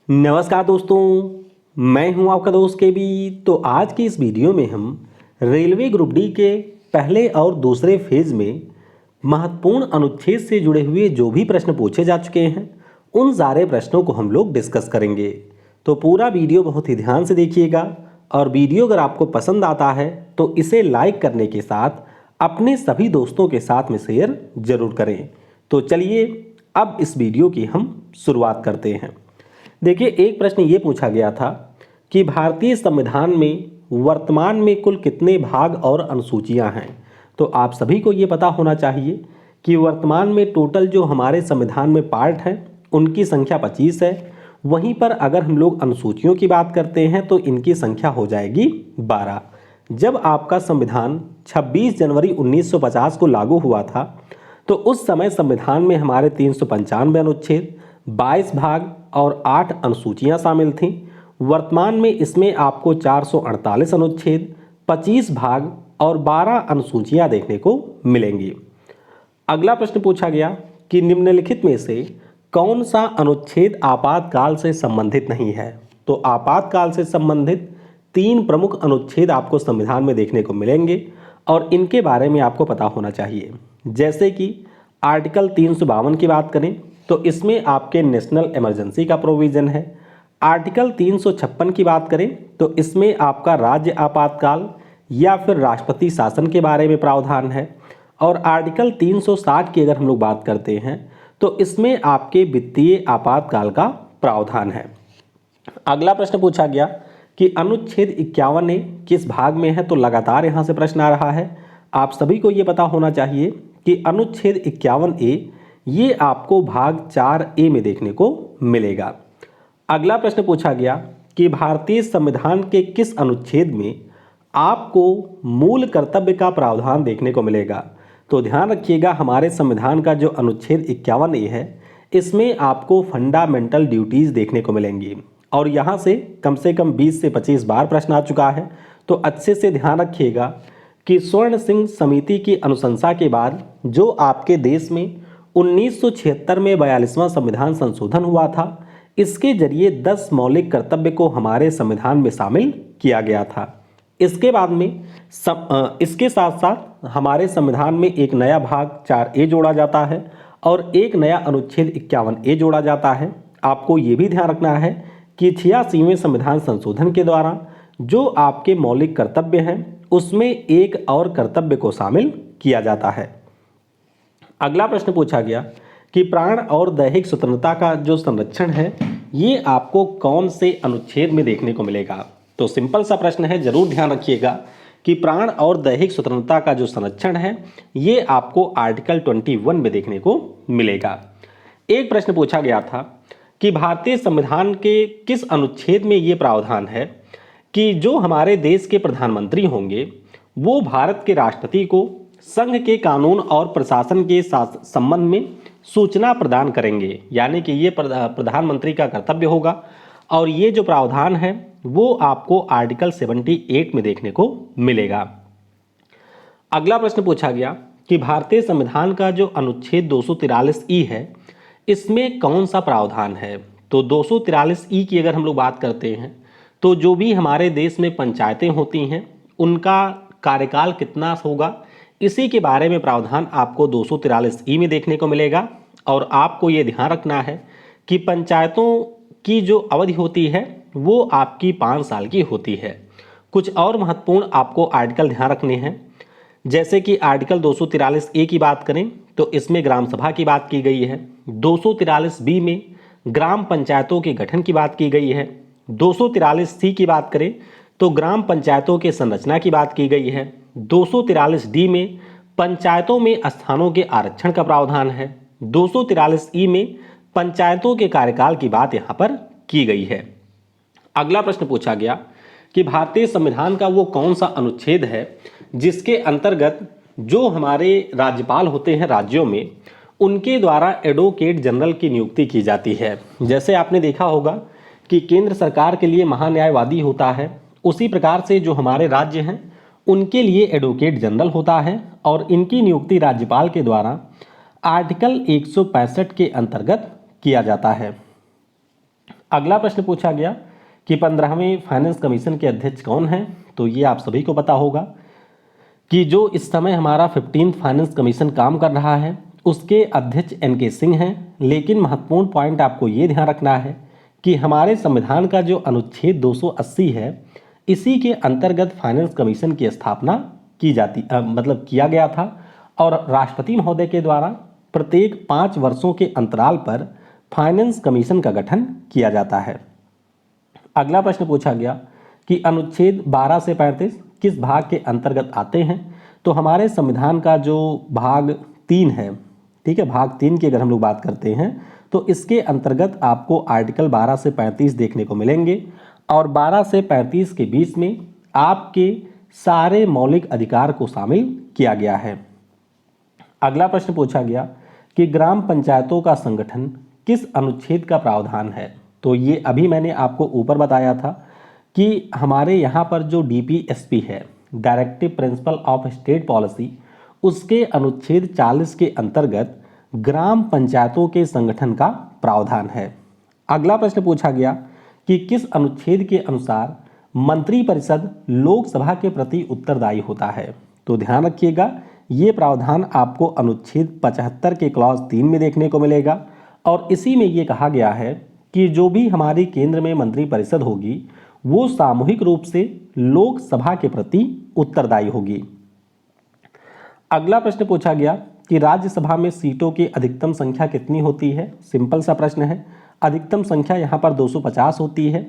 नमस्कार दोस्तों, मैं हूं आपका दोस्त के बी। तो आज की इस वीडियो में हम रेलवे ग्रुप डी के पहले और दूसरे फेज में महत्वपूर्ण अनुच्छेद से जुड़े हुए जो भी प्रश्न पूछे जा चुके हैं उन सारे प्रश्नों को हम लोग डिस्कस करेंगे। तो पूरा वीडियो बहुत ही ध्यान से देखिएगा और वीडियो अगर आपको पसंद आता है तो इसे लाइक करने के साथ अपने सभी दोस्तों के साथ में शेयर जरूर करें। तो चलिए अब इस वीडियो की हम शुरुआत करते हैं। देखिए, एक प्रश्न ये पूछा गया था कि भारतीय संविधान में वर्तमान में कुल कितने भाग और अनुसूचियां हैं। तो आप सभी को ये पता होना चाहिए कि वर्तमान में टोटल जो हमारे संविधान में पार्ट हैं उनकी संख्या 25 है। वहीं पर अगर हम लोग अनुसूचियों की बात करते हैं तो इनकी संख्या हो जाएगी 12। जब आपका संविधान 26 जनवरी 1950 को लागू हुआ था तो उस समय संविधान में हमारे 395 अनुच्छेद, 22 भाग और 8 अनुसूचियां शामिल थीं। वर्तमान में इसमें आपको 448 अनुच्छेद, 25 भाग और 12 अनुसूचियां देखने को मिलेंगी। अगला प्रश्न पूछा गया कि निम्नलिखित में से कौन सा अनुच्छेद आपातकाल से संबंधित नहीं है। तो आपातकाल से संबंधित 3 प्रमुख अनुच्छेद आपको संविधान में देखने को मिलेंगे और इनके बारे में आपको पता होना चाहिए। जैसे कि आर्टिकल 352 की बात करें तो इसमें आपके नेशनल इमरजेंसी का प्रोविज़न है। आर्टिकल 356 की बात करें तो इसमें आपका राज्य आपातकाल या फिर राष्ट्रपति शासन के बारे में प्रावधान है। और आर्टिकल 360 की अगर हम लोग बात करते हैं तो इसमें आपके वित्तीय आपातकाल का प्रावधान है। अगला प्रश्न पूछा गया कि अनुच्छेद 51A किस भाग में है। तो लगातार यहाँ से प्रश्न आ रहा है। आप सभी को ये पता होना चाहिए कि अनुच्छेद 51A ये आपको भाग 4A में देखने को मिलेगा। अगला प्रश्न पूछा गया कि भारतीय संविधान के किस अनुच्छेद में आपको मूल कर्तव्य का प्रावधान देखने को मिलेगा। तो ध्यान रखिएगा, हमारे संविधान का जो अनुच्छेद 51A है इसमें आपको फंडामेंटल ड्यूटीज़ देखने को मिलेंगी और यहाँ से कम 20 से 25 बार प्रश्न आ चुका है। तो अच्छे से ध्यान रखिएगा कि स्वर्ण सिंह समिति की अनुशंसा के बाद जो आपके देश में 1976 में 42वां संविधान संशोधन हुआ था, इसके जरिए 10 मौलिक कर्तव्य को हमारे संविधान में शामिल किया गया था। इसके बाद में इसके साथ साथ हमारे संविधान में एक नया भाग 4A जोड़ा जाता है और एक नया अनुच्छेद 51A जोड़ा जाता है। आपको ये भी ध्यान रखना है कि 86वें संविधान संशोधन के द्वारा जो आपके मौलिक कर्तव्य हैं उसमें एक और कर्तव्य को शामिल किया जाता है। अगला प्रश्न पूछा गया कि प्राण और दैहिक स्वतंत्रता का जो संरक्षण है ये आपको कौन से अनुच्छेद में देखने को मिलेगा। तो सिंपल सा प्रश्न है, जरूर ध्यान रखिएगा कि प्राण और दैहिक स्वतंत्रता का जो संरक्षण है ये आपको आर्टिकल 21 में देखने को मिलेगा। एक प्रश्न पूछा गया था कि भारतीय संविधान के किस अनुच्छेद में ये प्रावधान है कि जो हमारे देश के प्रधानमंत्री होंगे वो भारत के राष्ट्रपति को संघ के कानून और प्रशासन के संबंध में सूचना प्रदान करेंगे। यानी कि ये प्रधानमंत्री का कर्तव्य होगा और ये जो प्रावधान है वो आपको आर्टिकल 78 में देखने को मिलेगा। अगला प्रश्न पूछा गया कि भारतीय संविधान का जो अनुच्छेद 243E है इसमें कौन सा प्रावधान है। तो 243E की अगर हम लोग बात करते हैं तो जो भी हमारे देश में पंचायतें होती हैं उनका कार्यकाल कितना होगा, इसी के बारे में प्रावधान आपको 243E में देखने को मिलेगा। और आपको ये ध्यान रखना है कि पंचायतों की जो अवधि होती है वो आपकी 5 साल की होती है। कुछ और महत्वपूर्ण आपको आर्टिकल ध्यान रखने हैं, जैसे कि आर्टिकल 243A की बात करें तो इसमें ग्राम सभा की बात की गई है। 243B में ग्राम पंचायतों के गठन की बात की गई है। 243C की बात करें तो ग्राम पंचायतों के संरचना की बात की गई है। 243D में पंचायतों में स्थानों के आरक्षण का प्रावधान है। 243E में पंचायतों के कार्यकाल की बात यहाँ पर की गई है। अगला प्रश्न पूछा गया कि भारतीय संविधान का वो कौन सा अनुच्छेद है जिसके अंतर्गत जो हमारे राज्यपाल होते हैं राज्यों में उनके द्वारा एडवोकेट जनरल की नियुक्ति की जाती है। जैसे आपने देखा होगा कि केंद्र सरकार के लिए महान्यायवादी होता है, उसी प्रकार से जो हमारे राज्य हैं उनके लिए एडवोकेट जनरल होता है और इनकी नियुक्ति राज्यपाल के द्वारा आर्टिकल 165 के अंतर्गत किया जाता है। अगला प्रश्न पूछा गया कि 15वें फाइनेंस कमीशन के अध्यक्ष कौन हैं। तो ये आप सभी को पता होगा कि जो इस समय हमारा 15th फाइनेंस कमीशन काम कर रहा है उसके अध्यक्ष NK सिंह हैं। लेकिन महत्वपूर्ण पॉइंट आपको ये ध्यान रखना है कि हमारे संविधान का जो अनुच्छेद 280 है इसी के अंतर्गत फाइनेंस कमीशन की स्थापना किया गया था और राष्ट्रपति महोदय के द्वारा प्रत्येक 5 वर्षों के अंतराल पर फाइनेंस कमीशन का गठन किया जाता है। अगला प्रश्न पूछा गया कि अनुच्छेद 12 से 35 किस भाग के अंतर्गत आते हैं। तो हमारे संविधान का जो भाग 3 है, ठीक है, भाग 3 की अगर हम लोग बात करते हैं तो इसके अंतर्गत आपको आर्टिकल 12 से 35 देखने को मिलेंगे और 12 से 35 के बीच में आपके सारे मौलिक अधिकार को शामिल किया गया है। अगला प्रश्न पूछा गया कि ग्राम पंचायतों का संगठन किस अनुच्छेद का प्रावधान है। तो ये अभी मैंने आपको ऊपर बताया था कि हमारे यहाँ पर जो DPSP है, directive principle of state policy, उसके अनुच्छेद 40 के अंतर्गत ग्राम पंचायतों के संगठन का प्रावधान है। अगला प्रश्न पूछा गया कि किस अनुच्छेद के अनुसार मंत्रिपरिषद लोकसभा के प्रति उत्तरदायी होता है। तो ध्यान रखिएगा ये प्रावधान आपको अनुच्छेद 75 के क्लॉज 3 में देखने को मिलेगा और इसी में ये कहा गया है कि जो भी हमारी केंद्र में मंत्रिपरिषद होगी वो सामूहिक रूप से लोकसभा के प्रति उत्तरदायी होगी। अगला प्रश्न पूछा गया कि राज्यसभा में सीटों की अधिकतम संख्या कितनी होती है। सिंपल सा प्रश्न है, अधिकतम संख्या यहाँ पर 250 होती है।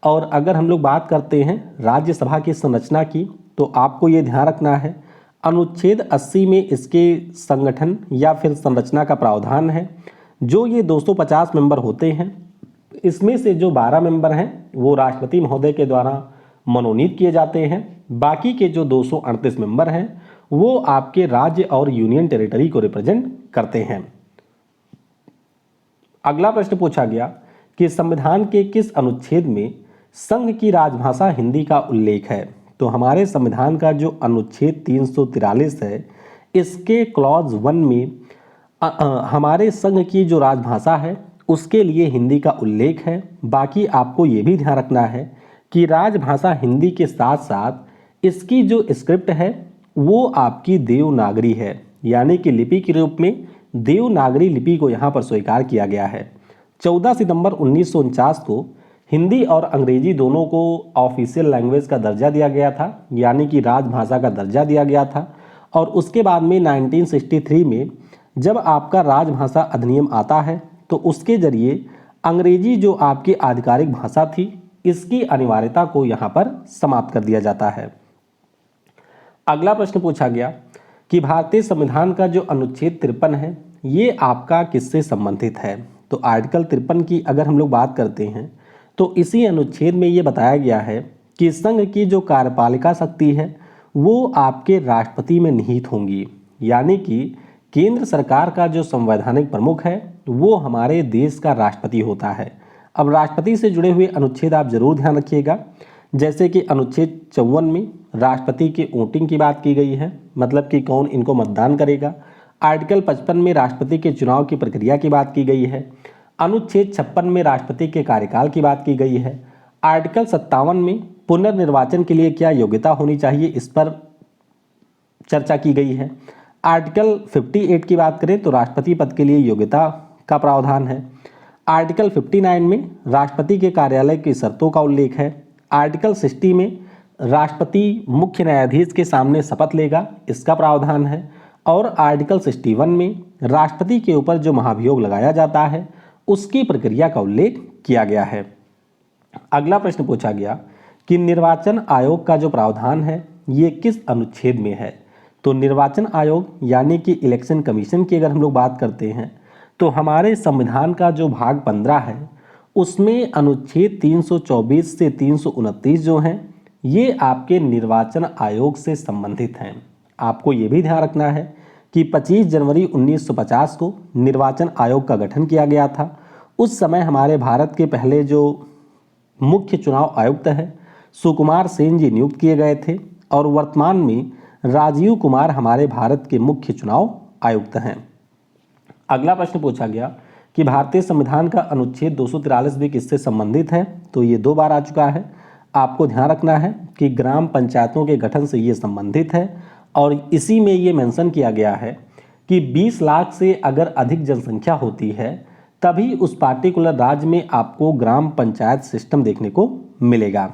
और अगर हम लोग बात करते हैं राज्यसभा की संरचना की तो आपको ये ध्यान रखना है अनुच्छेद 80 में इसके संगठन या फिर संरचना का प्रावधान है। जो ये 250 मेंबर होते हैं इसमें से जो 12 मेंबर हैं वो राष्ट्रपति महोदय के द्वारा मनोनीत किए जाते हैं। बाकी के जो 238 मेंबर हैं वो आपके राज्य और यूनियन टेरिटरी को रिप्रेजेंट करते हैं। अगला प्रश्न पूछा गया कि संविधान के किस अनुच्छेद में संघ की राजभाषा हिंदी का उल्लेख है। तो हमारे संविधान का जो अनुच्छेद 343 है इसके क्लॉज 1 में हमारे संघ की जो राजभाषा है उसके लिए हिंदी का उल्लेख है। बाकी आपको ये भी ध्यान रखना है कि राजभाषा हिंदी के साथ साथ इसकी जो स्क्रिप्ट है वो आपकी देवनागरी है, यानी कि लिपि के रूप में देवनागरी लिपि को यहाँ पर स्वीकार किया गया है। 14 सितंबर 1949 को हिंदी और अंग्रेजी दोनों को ऑफिशियल लैंग्वेज का दर्जा दिया गया था, यानी कि राजभाषा का दर्जा दिया गया था। और उसके बाद में 1963 में जब आपका राजभाषा अधिनियम आता है तो उसके जरिए अंग्रेजी जो आपकी आधिकारिक भाषा थी इसकी अनिवार्यता को यहाँ पर समाप्त कर दिया जाता है। अगला प्रश्न पूछा गया कि भारतीय संविधान का जो अनुच्छेद 53 है ये आपका किससे संबंधित है। तो आर्टिकल 53 की अगर हम लोग बात करते हैं तो इसी अनुच्छेद में ये बताया गया है कि संघ की जो कार्यपालिका शक्ति है वो आपके राष्ट्रपति में निहित होंगी, यानी कि केंद्र सरकार का जो संवैधानिक प्रमुख है वो हमारे देश का राष्ट्रपति होता है। अब राष्ट्रपति से जुड़े हुए अनुच्छेद आप जरूर ध्यान रखिएगा, जैसे कि अनुच्छेद 54 में राष्ट्रपति के वोटिंग की बात की गई है, मतलब कि कौन इनको मतदान करेगा। आर्टिकल 55 में राष्ट्रपति के चुनाव की प्रक्रिया की बात की गई है। अनुच्छेद 56 में राष्ट्रपति के कार्यकाल की बात की गई है। आर्टिकल 57 में पुनर्निर्वाचन के लिए क्या योग्यता होनी चाहिए इस पर चर्चा की गई है। आर्टिकल 58 की बात करें तो राष्ट्रपति पद के लिए योग्यता का प्रावधान है। आर्टिकल 59 में राष्ट्रपति के कार्यालय की शर्तों का उल्लेख है। आर्टिकल 60 में राष्ट्रपति मुख्य न्यायाधीश के सामने शपथ लेगा, इसका प्रावधान है। और आर्टिकल 61 में राष्ट्रपति के ऊपर जो महाभियोग लगाया जाता है उसकी प्रक्रिया का उल्लेख किया गया है। अगला प्रश्न पूछा गया कि निर्वाचन आयोग का जो प्रावधान है ये किस अनुच्छेद में है। तो निर्वाचन आयोग यानी कि इलेक्शन कमीशन की अगर हम लोग बात करते हैं तो हमारे संविधान का जो भाग 15 है उसमें अनुच्छेद 324 से 329 जो हैं ये आपके निर्वाचन आयोग से संबंधित हैं। आपको ये भी ध्यान रखना है कि 25 जनवरी 1950 को निर्वाचन आयोग का गठन किया गया था। उस समय हमारे भारत के पहले जो मुख्य चुनाव आयुक्त हैं सुकुमार सेन जी नियुक्त किए गए थे और वर्तमान में राजीव कुमार हमारे भारत के मुख्य चुनाव आयुक्त हैं। अगला प्रश्न पूछा गया कि भारतीय संविधान का अनुच्छेद 243 भी किससे संबंधित है, तो ये 2 बार आ चुका है। आपको ध्यान रखना है कि ग्राम पंचायतों के गठन से ये संबंधित है और इसी में ये मेंशन किया गया है कि 20 लाख से अगर अधिक जनसंख्या होती है तभी उस पार्टिकुलर राज्य में आपको ग्राम पंचायत सिस्टम देखने को मिलेगा।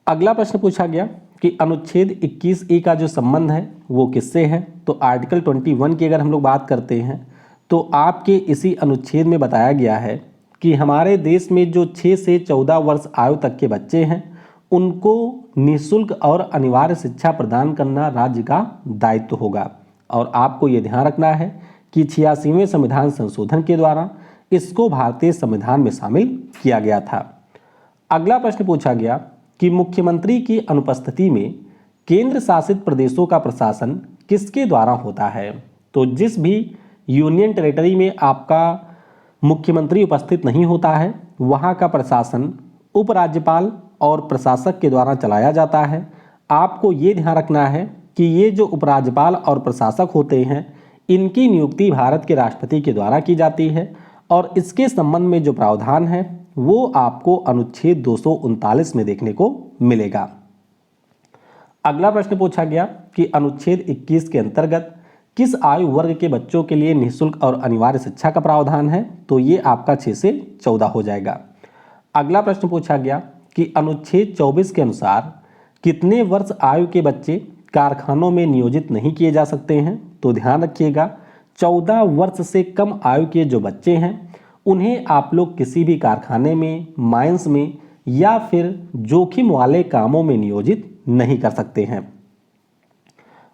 अगला प्रश्न पूछा गया कि अनुच्छेद 21A का जो संबंध है वो किससे है, तो आर्टिकल 21 की अगर हम लोग बात करते हैं तो आपके इसी अनुच्छेद में बताया गया है कि हमारे देश में जो 6 से 14 वर्ष आयु तक के बच्चे हैं उनको निःशुल्क और अनिवार्य शिक्षा प्रदान करना राज्य का दायित्व होगा। और आपको ये ध्यान रखना है कि 86वें संविधान संशोधन के द्वारा इसको भारतीय संविधान में शामिल किया गया था। अगला प्रश्न पूछा गया कि मुख्यमंत्री की अनुपस्थिति में केंद्र शासित प्रदेशों का प्रशासन किसके द्वारा होता है, तो जिस भी यूनियन टेरिटरी में आपका मुख्यमंत्री उपस्थित नहीं होता है वहाँ का प्रशासन उपराज्यपाल और प्रशासक के द्वारा चलाया जाता है। आपको ये ध्यान रखना है कि ये जो उपराज्यपाल और प्रशासक होते हैं इनकी नियुक्ति भारत के राष्ट्रपति के द्वारा की जाती है और इसके संबंध में जो प्रावधान है वो आपको अनुच्छेद 239 में देखने को मिलेगा। अगला प्रश्न पूछा गया कि अनुच्छेद 21 के अंतर्गत किस आयु वर्ग के बच्चों के लिए निःशुल्क और अनिवार्य शिक्षा का प्रावधान है, तो ये आपका 6 से 14 हो जाएगा। अगला प्रश्न पूछा गया कि अनुच्छेद 24 के अनुसार कितने वर्ष आयु के बच्चे कारखानों में नियोजित नहीं किए जा सकते हैं, तो ध्यान रखिएगा 14 वर्ष से कम आयु के जो बच्चे हैं उन्हें आप लोग किसी भी कारखाने में, माइंस में या फिर जोखिम वाले कामों में नियोजित नहीं कर सकते हैं।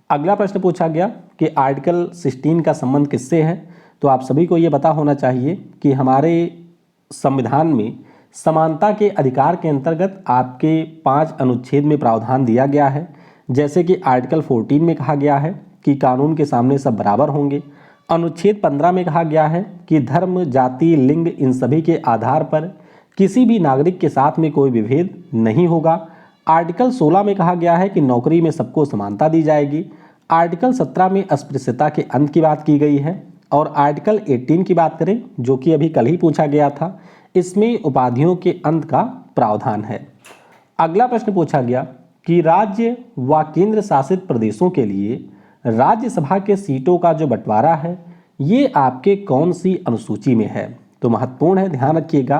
अगला प्रश्न पूछा गया कि आर्टिकल 16 का संबंध किससे है, तो आप सभी को ये पता होना चाहिए कि हमारे संविधान में समानता के अधिकार के अंतर्गत आपके 5 अनुच्छेद में प्रावधान दिया गया है। जैसे कि आर्टिकल 14 में कहा गया है कि कानून के सामने सब बराबर होंगे। अनुच्छेद 15 में कहा गया है कि धर्म, जाति, लिंग इन सभी के आधार पर किसी भी नागरिक के साथ में कोई विभेद नहीं होगा। आर्टिकल 16 में कहा गया है कि नौकरी में सबको समानता दी जाएगी। आर्टिकल 17 में अस्पृश्यता के अंत की बात की गई है और आर्टिकल 18 की बात करें जो कि अभी कल ही पूछा गया था, इसमें उपाधियों के अंत का प्रावधान है। अगला प्रश्न पूछा गया कि राज्य व केंद्र शासित प्रदेशों के लिए राज्यसभा के सीटों का जो बंटवारा है ये आपके कौन सी अनुसूची में है, तो महत्वपूर्ण है, ध्यान रखिएगा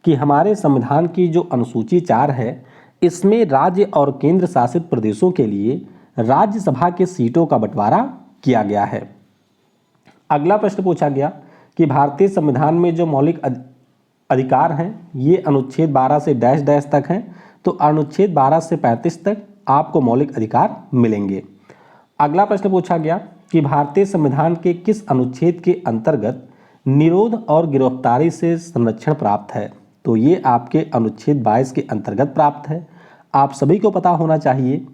कि हमारे संविधान की जो अनुसूची 4 है इसमें राज्य और केंद्र शासित प्रदेशों के लिए राज्यसभा के सीटों का बंटवारा किया गया है। अगला प्रश्न पूछा गया कि भारतीय संविधान में जो मौलिक अधिकार हैं ये अनुच्छेद 12 से डैश डैश तक हैं, तो अनुच्छेद 12 से 35 तक आपको मौलिक अधिकार मिलेंगे। अगला प्रश्न पूछा गया कि भारतीय संविधान के किस अनुच्छेद के अंतर्गत निरोध और गिरफ्तारी से संरक्षण प्राप्त है, तो ये आपके अनुच्छेद 22 के अंतर्गत प्राप्त है। आप सभी को पता होना चाहिए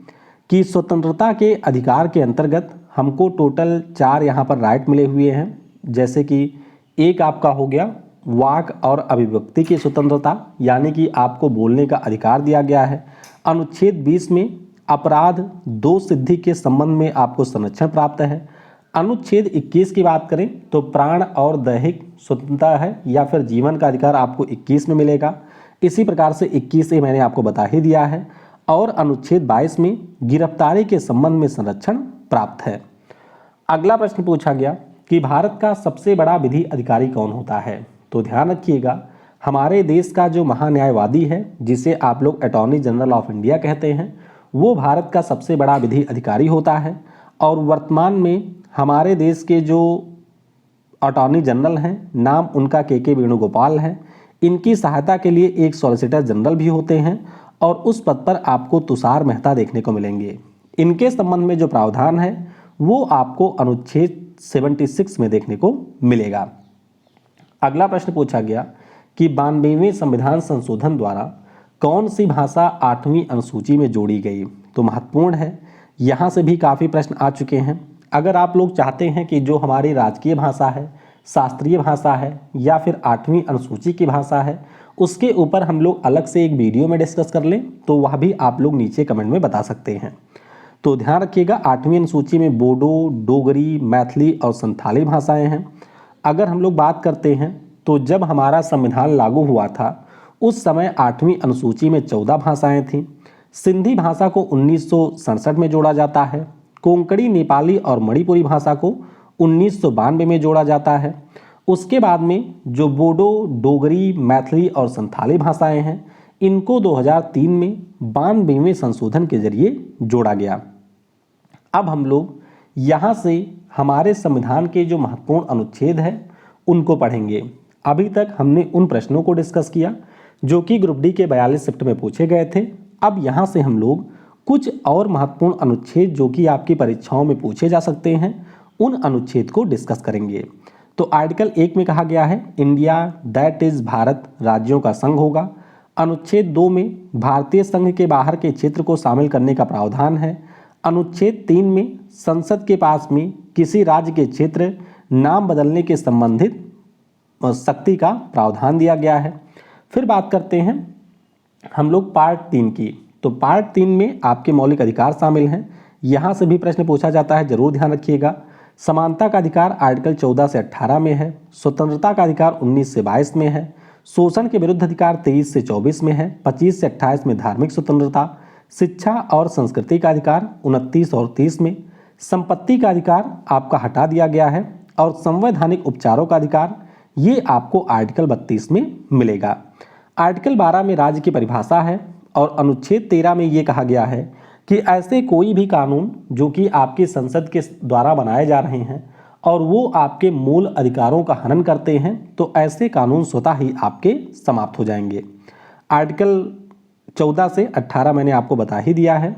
कि स्वतंत्रता के अधिकार के अंतर्गत हमको टोटल 4 यहाँ पर राइट मिले हुए हैं। जैसे कि एक आपका हो गया वाक और अभिव्यक्ति की स्वतंत्रता, यानी कि आपको बोलने का अधिकार दिया गया है। अनुच्छेद 20 में अपराध 2 सिद्धि के संबंध में आपको संरक्षण प्राप्त है। अनुच्छेद 21 की बात करें तो प्राण और दैहिक स्वतंत्रता है या फिर जीवन का अधिकार आपको 21 में मिलेगा। इसी प्रकार से 21 से मैंने आपको बता ही दिया है। और अनुच्छेद 22 में गिरफ्तारी के संबंध में संरक्षण प्राप्त है। अगला प्रश्न पूछा गया कि भारत का सबसे बड़ा विधि अधिकारी कौन होता है, तो ध्यान रखिएगा हमारे देश का जो महान्यायवादी है जिसे आप लोग अटॉर्नी जनरल ऑफ इंडिया कहते हैं वो भारत का सबसे बड़ा विधि अधिकारी होता है। और वर्तमान में हमारे देश के जो अटॉर्नी जनरल हैं नाम उनका के वेणुगोपाल है। इनकी सहायता के लिए एक सॉलिसिटर जनरल भी होते हैं और उस पद पर आपको तुषार मेहता देखने को मिलेंगे। इनके संबंध में जो प्रावधान है वो आपको अनुच्छेद 76 में देखने को मिलेगा। अगला प्रश्न पूछा गया कि 92वें संविधान संशोधन द्वारा कौन सी भाषा 8वीं अनुसूची में जोड़ी गई, तो महत्वपूर्ण है। यहाँ से भी काफ़ी प्रश्न आ चुके हैं। अगर आप लोग चाहते हैं कि जो हमारी राजकीय भाषा है, शास्त्रीय भाषा है या फिर 8वीं अनुसूची की भाषा है उसके ऊपर हम लोग अलग से एक वीडियो में डिस्कस कर लें तो वह भी आप लोग नीचे कमेंट में बता सकते हैं। तो ध्यान रखिएगा 8वीं अनुसूची में बोडो, डोगरी, मैथिली और संथाली भाषाएं हैं। अगर हम लोग बात करते हैं तो जब हमारा संविधान लागू हुआ था उस समय 8वीं अनुसूची में 14 भाषाएं थीं। सिंधी भाषा को 1967 में जोड़ा जाता है। कोंकणी, नेपाली और मणिपुरी भाषा को 1992 में जोड़ा जाता है। उसके बाद में जो बोडो, डोगरी, मैथिली और संथाली भाषाएं हैं इनको 2003 में 92वें संशोधन के जरिए जोड़ा गया। अब हम लोग यहाँ से हमारे संविधान के जो महत्वपूर्ण अनुच्छेद है उनको पढ़ेंगे। अभी तक हमने उन प्रश्नों को डिस्कस किया जो कि ग्रुप डी के 42 शिफ्ट में पूछे गए थे। अब यहाँ से हम लोग कुछ और महत्वपूर्ण अनुच्छेद जो कि आपकी परीक्षाओं में पूछे जा सकते हैं उन अनुच्छेद को डिस्कस करेंगे। तो आर्टिकल 1 में कहा गया है इंडिया दैट इज भारत राज्यों का संघ होगा। अनुच्छेद 2 में भारतीय संघ के बाहर के क्षेत्र को शामिल करने का प्रावधान है। अनुच्छेद 3 में संसद के पास में किसी राज्य के क्षेत्र नाम बदलने के संबंधित शक्ति का प्रावधान दिया गया है। फिर बात करते हैं हम लोग पार्ट 3 की। तो पार्ट 3 में आपके मौलिक अधिकार शामिल हैं। यहाँ से भी प्रश्न पूछा जाता है, जरूर ध्यान रखिएगा। समानता का अधिकार आर्टिकल 14 से 18 में है। स्वतंत्रता का अधिकार 19 से 22 में है। शोषण के विरुद्ध अधिकार 23 से 24 में है। 25 से 28 में धार्मिक स्वतंत्रता। शिक्षा और संस्कृति का अधिकार 29 और 30 में। संपत्ति का अधिकार आपका हटा दिया गया है। और संवैधानिक उपचारों का अधिकार ये आपको आर्टिकल 32 में मिलेगा। आर्टिकल 12 में राज्य की परिभाषा है और अनुच्छेद 13 में ये कहा गया है कि ऐसे कोई भी कानून जो कि आपकी संसद के द्वारा बनाए जा रहे हैं और वो आपके मूल अधिकारों का हनन करते हैं तो ऐसे कानून स्वतः ही आपके समाप्त हो जाएंगे। आर्टिकल 14 से 18 मैंने आपको बता ही दिया है।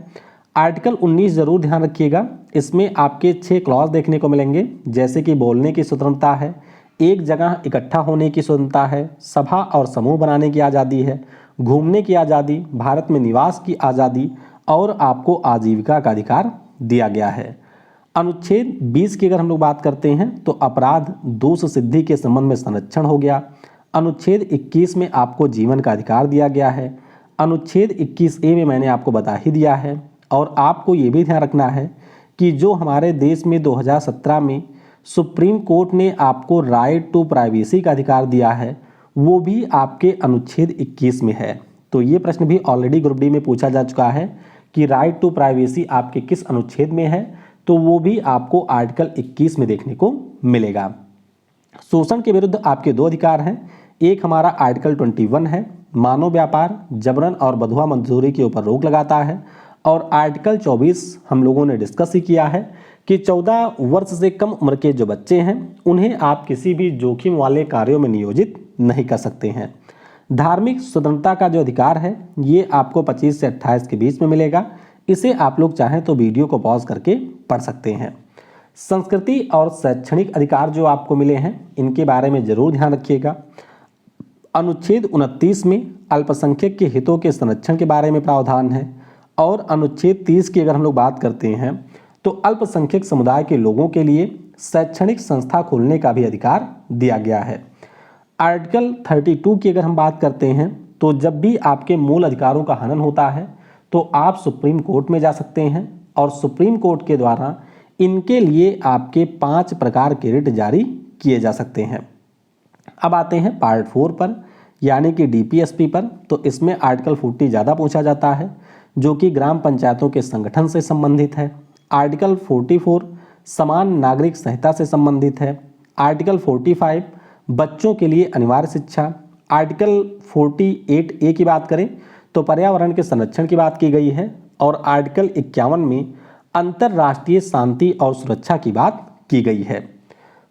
आर्टिकल 19 जरूर ध्यान रखिएगा, इसमें आपके 6 क्लॉज देखने को मिलेंगे, जैसे कि बोलने की स्वतंत्रता है, एक जगह इकट्ठा होने की स्वतंत्रता है, सभा और समूह बनाने की आज़ादी है, घूमने की आज़ादी, भारत में निवास की आज़ादी और आपको आजीविका का अधिकार दिया गया है। अनुच्छेद 20 की अगर हम लोग बात करते हैं तो अपराध दोष सिद्धि के संबंध में संरक्षण हो गया। अनुच्छेद 21 में आपको जीवन का अधिकार दिया गया है। अनुच्छेद 21A में मैंने आपको बता ही दिया है। और आपको ये भी ध्यान रखना है कि जो हमारे देश में 2017 में सुप्रीम कोर्ट ने आपको राइट टू प्राइवेसी का अधिकार दिया है वो भी आपके अनुच्छेद 21 में है। तो ये प्रश्न भी ऑलरेडी ग्रुप डी में पूछा जा चुका है कि राइट टू प्राइवेसी आपके किस अनुच्छेद में है, तो वो भी आपको आर्टिकल 21 में देखने को मिलेगा। शोषण के विरुद्ध आपके 2 अधिकार हैं। एक हमारा आर्टिकल 21 है, मानव व्यापार, जबरन और बंधुआ मजदूरी के ऊपर रोक लगाता है। और आर्टिकल 24 हम लोगों ने डिस्कस ही किया है कि 14 वर्ष से कम उम्र के जो बच्चे हैं उन्हें आप किसी भी जोखिम वाले कार्यों में नियोजित नहीं कर सकते हैं। धार्मिक स्वतंत्रता का जो अधिकार है ये आपको 25 से 28 के बीच में मिलेगा। इसे आप लोग चाहें तो वीडियो को पॉज करके पढ़ सकते हैं। संस्कृति और शैक्षणिक अधिकार जो आपको मिले हैं इनके बारे में जरूर ध्यान रखिएगा। अनुच्छेद 29 में अल्पसंख्यक के हितों के संरक्षण के बारे में प्रावधान है। और अनुच्छेद 30 की अगर हम लोग बात करते हैं तो अल्पसंख्यक समुदाय के लोगों के लिए शैक्षणिक संस्था खोलने का भी अधिकार दिया गया है। आर्टिकल 32 की अगर हम बात करते हैं तो जब भी आपके मूल अधिकारों का हनन होता है तो आप सुप्रीम कोर्ट में जा सकते हैं और सुप्रीम कोर्ट के द्वारा इनके लिए आपके 5 प्रकार के रिट जारी किए जा सकते हैं। अब आते हैं पार्ट 4 पर यानी कि डीपीएसपी पर। तो इसमें आर्टिकल 40 ज़्यादा पूछा जाता है जो कि ग्राम पंचायतों के संगठन से संबंधित है। आर्टिकल 44 समान नागरिक संहिता से संबंधित है। आर्टिकल 45 बच्चों के लिए अनिवार्य शिक्षा। आर्टिकल 48A की बात करें तो पर्यावरण के संरक्षण की बात की गई है। और आर्टिकल 51 में अंतर्राष्ट्रीय शांति और सुरक्षा की बात की गई है।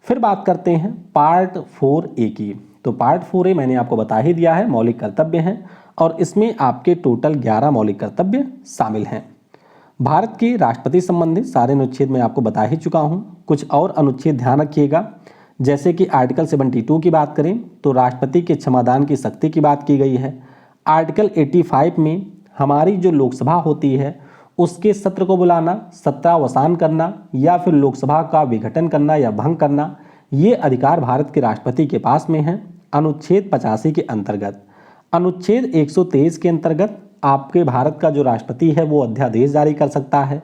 फिर बात करते हैं पार्ट 4A की। तो पार्ट 4A मैंने आपको बता ही दिया है, मौलिक कर्तव्य हैं और इसमें आपके टोटल 11 मौलिक कर्तव्य शामिल हैं। भारत के राष्ट्रपति संबंधित सारे अनुच्छेद मैं आपको बता ही चुका हूं। कुछ और अनुच्छेद ध्यान रखिएगा, जैसे कि आर्टिकल 72 की बात करें तो राष्ट्रपति के क्षमादान की शक्ति की बात की गई है। आर्टिकल 85 में हमारी जो लोकसभा होती है उसके सत्र को बुलाना, सत्रावसान करना या फिर लोकसभा का विघटन करना या भंग करना, ये अधिकार भारत के राष्ट्रपति के पास में है। अनुच्छेद 85 के अंतर्गत। अनुच्छेद 123 के अंतर्गत आपके भारत का जो राष्ट्रपति है वो अध्यादेश जारी कर सकता है।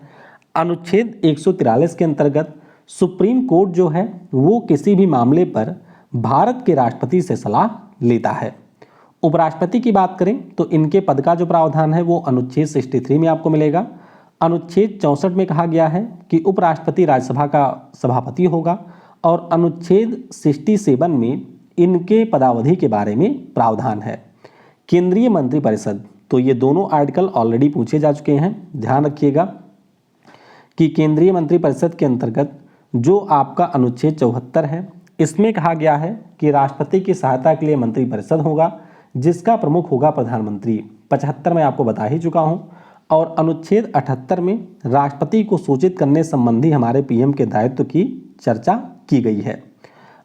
अनुच्छेद 143 के अंतर्गत सुप्रीम कोर्ट जो है वो किसी भी मामले पर भारत के राष्ट्रपति से सलाह लेता है। उपराष्ट्रपति की बात करें तो इनके पद का जो प्रावधान है वो अनुच्छेद 63 में आपको मिलेगा। अनुच्छेद 64 में कहा गया है कि उपराष्ट्रपति राज्यसभा का सभापति होगा और अनुच्छेद 67 में इनके पदावधि के बारे में प्रावधान है। केंद्रीय मंत्रिपरिषद, तो ये दोनों आर्टिकल ऑलरेडी पूछे जा चुके हैं, ध्यान रखिएगा कि केंद्रीय मंत्रिपरिषद के अंतर्गत जो आपका अनुच्छेद 74 है इसमें कहा गया है कि राष्ट्रपति की सहायता के लिए मंत्रिपरिषद होगा जिसका प्रमुख होगा प्रधानमंत्री। 75 में आपको बता ही चुका हूं। और अनुच्छेद 78 में राष्ट्रपति को सूचित करने संबंधी हमारे पीएम के दायित्व की चर्चा की गई है।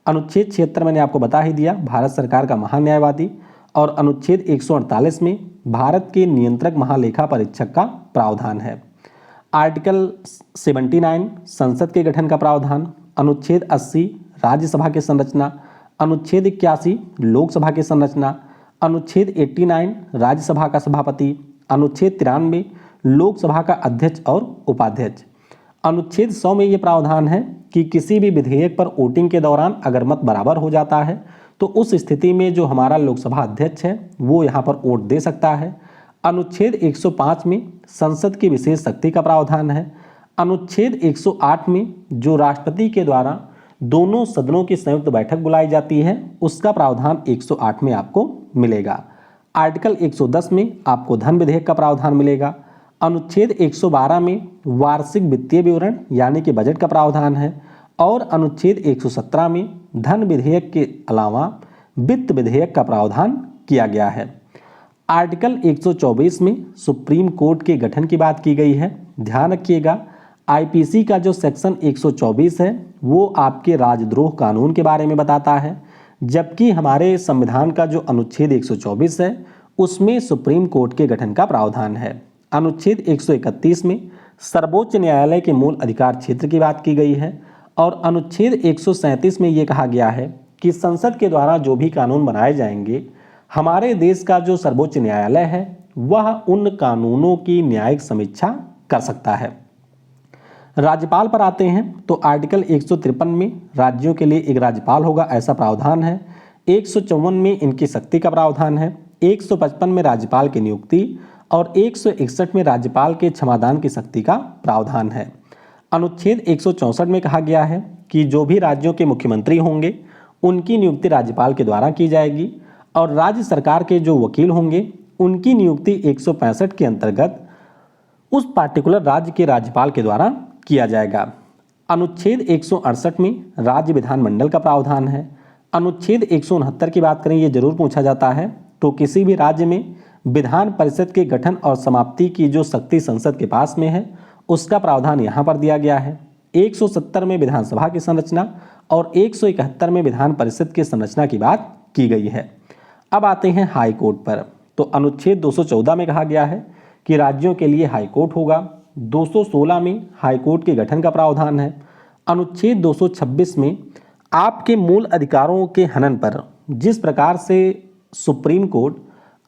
अनुच्छेद 76 मैंने आपको बता ही दिया, भारत सरकार का महान्यायवादी। और अनुच्छेद 148 में भारत के नियंत्रक महालेखा परीक्षक का प्रावधान है। आर्टिकल 79 संसद के गठन का प्रावधान, अनुच्छेद 80 राज्यसभा की संरचना, अनुच्छेद 81 लोकसभा की संरचना, अनुच्छेद 89 राज्यसभा का सभापति, अनुच्छेद 93 लोकसभा का अध्यक्ष और उपाध्यक्ष। अनुच्छेद 100 में ये प्रावधान है कि किसी भी विधेयक पर वोटिंग के दौरान अगर मत बराबर हो जाता है तो उस स्थिति में जो हमारा लोकसभा अध्यक्ष है वो यहाँ पर वोट दे सकता है। अनुच्छेद 105 में संसद की विशेष शक्ति का प्रावधान है। अनुच्छेद 108 में जो राष्ट्रपति के द्वारा दोनों सदनों की संयुक्त बैठक बुलाई जाती है उसका प्रावधान 108 में आपको मिलेगा। आर्टिकल 110 में आपको धन विधेयक का प्रावधान मिलेगा। अनुच्छेद 112 में वार्षिक वित्तीय विवरण यानी कि बजट का प्रावधान है। और अनुच्छेद 117 में धन विधेयक के अलावा वित्त विधेयक का प्रावधान किया गया है। आर्टिकल 124 में सुप्रीम कोर्ट के गठन की बात की गई है। ध्यान रखिएगा, आईपीसी का जो सेक्शन 124 है वो आपके राजद्रोह कानून के बारे में बताता है, जबकि हमारे संविधान का जो अनुच्छेद 124 है उसमें सुप्रीम कोर्ट के गठन का प्रावधान है। अनुच्छेद 131 में सर्वोच्च न्यायालय के मूल अधिकार क्षेत्र की बात की गई है। और अनुच्छेद 137 में ये कहा गया है कि संसद के द्वारा जो भी कानून बनाए जाएंगे, हमारे देश का जो सर्वोच्च न्यायालय है वह उन कानूनों की न्यायिक समीक्षा कर सकता है। राज्यपाल पर आते हैं तो आर्टिकल 153 में राज्यों के लिए एक राज्यपाल होगा ऐसा प्रावधान है। 154 में इनकी शक्ति का प्रावधान है। 155 में राज्यपाल की नियुक्ति और 161 में राज्यपाल के क्षमादान की शक्ति का प्रावधान है। अनुच्छेद 164 में कहा गया है कि जो भी राज्यों के मुख्यमंत्री होंगे उनकी नियुक्ति राज्यपाल के द्वारा की जाएगी और राज्य सरकार के जो वकील होंगे उनकी नियुक्ति 165 के अंतर्गत उस पार्टिकुलर राज्य के राज्यपाल के द्वारा किया जाएगा। अनुच्छेद 168 में राज्य विधानमंडल का प्रावधान है। अनुच्छेद 169 की बात करें, ये जरूर पूछा जाता है, तो किसी भी राज्य में विधान परिषद के गठन और समाप्ति की जो शक्ति संसद के पास में है उसका प्रावधान यहाँ पर दिया गया है। 170 में विधानसभा की संरचना और 171 में विधान परिषद की संरचना की बात की गई है। अब आते हैं हाई कोर्ट पर, तो अनुच्छेद 214 में कहा गया है कि राज्यों के लिए हाई कोर्ट होगा। 216 में हाई कोर्ट के गठन का प्रावधान है। अनुच्छेद 226 में आपके मूल अधिकारों के हनन पर जिस प्रकार से सुप्रीम कोर्ट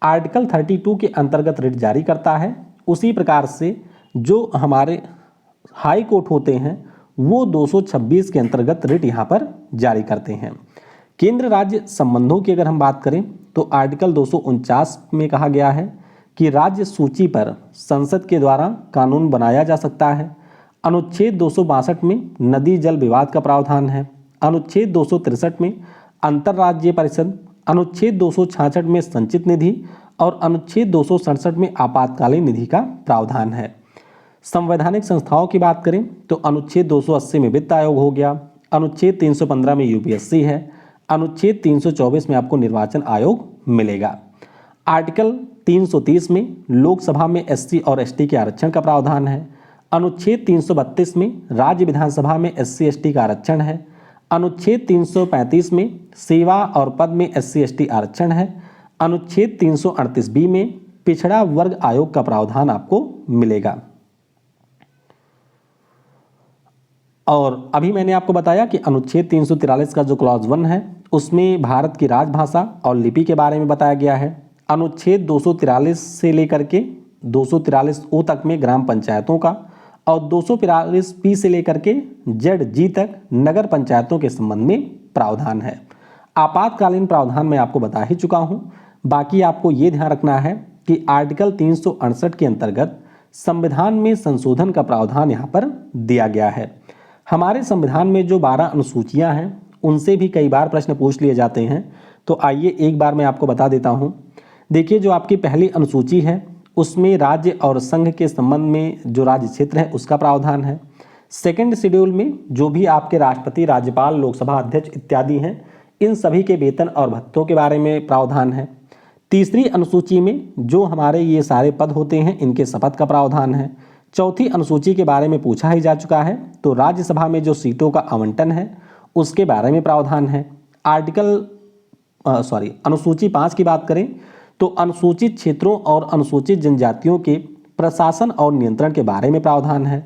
आर्टिकल 32 के अंतर्गत रिट जारी करता है, उसी प्रकार से जो हमारे हाई कोर्ट होते हैं वो 226 के अंतर्गत रिट यहाँ पर जारी करते हैं। केंद्र राज्य संबंधों की अगर हम बात करें तो आर्टिकल 249 में कहा गया है कि राज्य सूची पर संसद के द्वारा कानून बनाया जा सकता है। अनुच्छेद 262 में नदी जल विवाद का प्रावधान है। अनुच्छेद 263 में अंतर्राज्यीय परिषद, अनुच्छेद 266 में संचित निधि और अनुच्छेद 267 में आपातकालीन निधि का प्रावधान है। संवैधानिक संस्थाओं की बात करें तो अनुच्छेद 280 में वित्त आयोग हो गया। अनुच्छेद 315 में यूपीएससी है। अनुच्छेद 324 में आपको निर्वाचन आयोग मिलेगा। आर्टिकल 330 में लोकसभा में एससी और एसटी के आरक्षण का प्रावधान है। अनुच्छेद 332 में राज्य विधानसभा में एससी एसटी का आरक्षण है। अनुच्छेद 335 में सेवा और पद में एससी एसटी आरक्षण है। अनुच्छेद 338 बी में पिछड़ा वर्ग आयोग का प्रावधान आपको मिलेगा। और अभी मैंने आपको बताया कि अनुच्छेद 343 का जो क्लॉज 1 है उसमें भारत की राजभाषा और लिपि के बारे में बताया गया है। अनुच्छेद 243 से लेकर के 243 ओ तक में ग्राम पंचायतों का और 243 पी से लेकर के जेड जी तक नगर पंचायतों के संबंध में प्रावधान है। आपातकालीन प्रावधान मैं आपको बता ही चुका हूं। बाकी आपको ये ध्यान रखना है कि आर्टिकल 368 के अंतर्गत संविधान में संशोधन का प्रावधान यहाँ पर दिया गया है। हमारे संविधान में जो 12 अनुसूचियां हैं उनसे भी कई बार प्रश्न पूछ लिए जाते हैं, तो आइए एक बार मैं आपको बता देता हूं। देखिए, जो आपकी पहली अनुसूची है उसमें राज्य और संघ के संबंध में जो राज्य क्षेत्र है उसका प्रावधान है। सेकंड शेड्यूल में जो भी आपके राष्ट्रपति, राज्यपाल, लोकसभा अध्यक्ष इत्यादि हैं, इन सभी के वेतन और भत्तों के बारे में प्रावधान है। तीसरी अनुसूची में जो हमारे ये सारे पद होते हैं इनके शपथ का प्रावधान है। चौथी अनुसूची के बारे में पूछा ही जा चुका है, तो राज्यसभा में जो सीटों का आवंटन है उसके बारे में प्रावधान है। अनुसूची 5 की बात करें तो अनुसूचित क्षेत्रों और अनुसूचित जनजातियों के प्रशासन और नियंत्रण के बारे में प्रावधान है।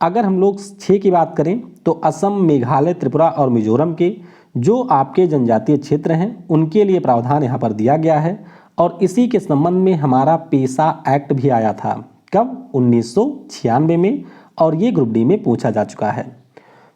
अगर हम लोग 6 की बात करें तो असम, मेघालय, त्रिपुरा और मिजोरम के जो आपके जनजातीय क्षेत्र हैं उनके लिए प्रावधान यहाँ पर दिया गया है। और इसी के संबंध में हमारा पेशा एक्ट भी आया था, कब? 1996 में, और ये ग्रुप डी में पूछा जा चुका है।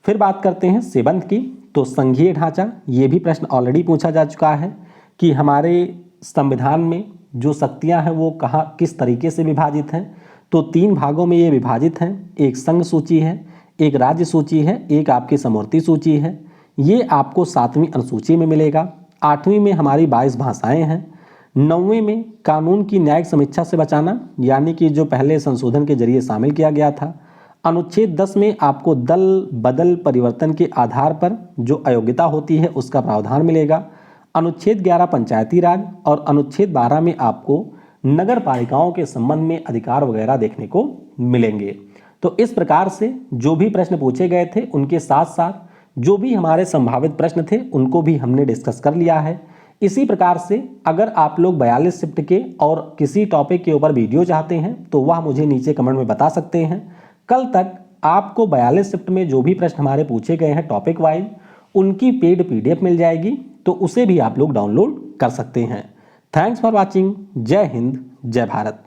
फिर बात करते हैं 7 की, तो संघीय ढांचा, ये भी प्रश्न ऑलरेडी पूछा जा चुका है कि हमारे संविधान में जो शक्तियां हैं वो कहाँ किस तरीके से विभाजित हैं। तो 3 भागों में ये विभाजित हैं। एक संघ सूची है, एक राज्य सूची है, एक आपकी समवर्ती सूची है। ये आपको 7वीं अनुसूची में मिलेगा। 8वीं में हमारी 22 भाषाएं हैं। 9वें में कानून की न्यायिक समीक्षा से बचाना, यानी कि जो पहले संशोधन के जरिए शामिल किया गया था। अनुच्छेद 10 में आपको दल बदल परिवर्तन के आधार पर जो अयोग्यता होती है उसका प्रावधान मिलेगा। अनुच्छेद 11 पंचायती राज, और अनुच्छेद 12 में आपको नगर पालिकाओं के संबंध में अधिकार वगैरह देखने को मिलेंगे। तो इस प्रकार से जो भी प्रश्न पूछे गए थे उनके साथ साथ जो भी हमारे संभावित प्रश्न थे उनको भी हमने डिस्कस कर लिया है। इसी प्रकार से अगर आप लोग 42 शिफ्ट के और किसी टॉपिक के ऊपर वीडियो चाहते हैं तो वह मुझे नीचे कमेंट में बता सकते हैं। कल तक आपको 42 शिफ्ट में जो भी प्रश्न हमारे पूछे गए हैं टॉपिक वाइज, उनकी पेड PDF मिल जाएगी, तो उसे भी आप लोग डाउनलोड कर सकते हैं। Thanks for watching. जय हिंद, जय भारत।